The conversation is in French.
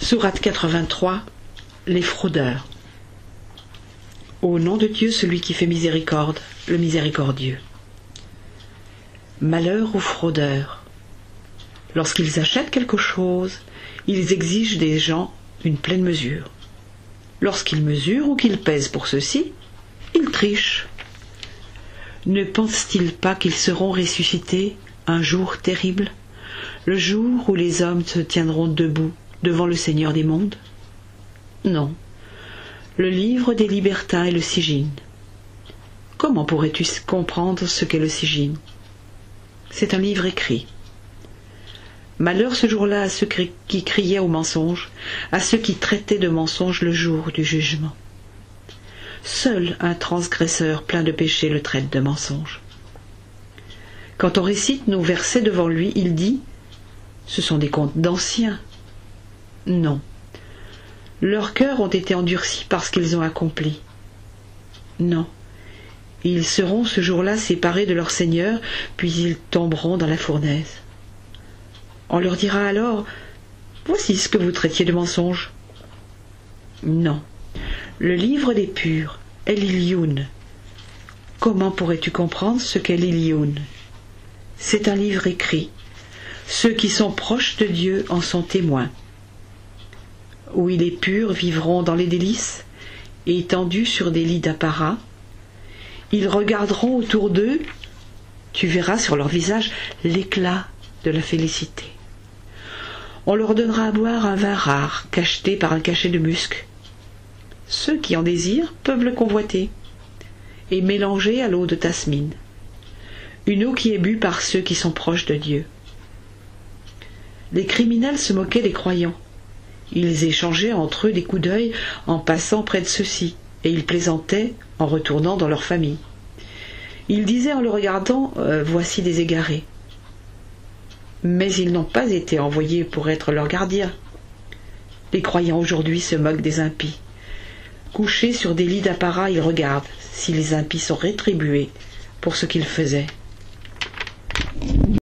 Sourate 83, les fraudeurs. Au nom de Dieu, celui qui fait miséricorde, le miséricordieux. Malheur aux fraudeurs. Lorsqu'ils achètent quelque chose, ils exigent des gens une pleine mesure. Lorsqu'ils mesurent ou qu'ils pèsent pour ceci, ils trichent. Ne pensent-ils pas qu'ils seront ressuscités un jour terrible, le jour où les hommes se tiendront debout devant le Seigneur des mondes? Non. Le livre des libertins est le sigine. Comment pourrais-tu comprendre ce qu'est le sigine? C'est un livre écrit. Malheur ce jour-là à ceux qui criaient au mensonge, à ceux qui traitaient de mensonge le jour du jugement. Seul un transgresseur plein de péché le traite de mensonge. Quand on récite nos versets devant lui, il dit « Ce sont des contes d'anciens ». Non. Leurs cœurs ont été endurcis parce qu'ils ont accompli. Non. Ils seront ce jour-là séparés de leur Seigneur, puis ils tomberont dans la fournaise. On leur dira alors « Voici ce que vous traitiez de mensonge ». Non. Le livre des purs est l'Ilioun. Comment pourrais-tu comprendre ce qu'est l'Ilioun? C'est un livre écrit. Ceux qui sont proches de Dieu en sont témoins. Oui, les purs vivront dans les délices, étendus sur des lits d'apparat. Ils regarderont autour d'eux, tu verras sur leur visage l'éclat de la félicité. On leur donnera à boire un vin rare, cacheté par un cachet de musc. Ceux qui en désirent peuvent le convoiter, et mélanger à l'eau de tasmine, une eau qui est bue par ceux qui sont proches de Dieu. Les criminels se moquaient des croyants. Ils échangeaient entre eux des coups d'œil en passant près de ceux-ci, et ils plaisantaient en retournant dans leur famille. Ils disaient en le regardant « Voici des égarés ». Mais ils n'ont pas été envoyés pour être leurs gardiens. Les croyants aujourd'hui se moquent des impies. Couchés sur des lits d'apparat, ils regardent si les impies sont rétribués pour ce qu'ils faisaient.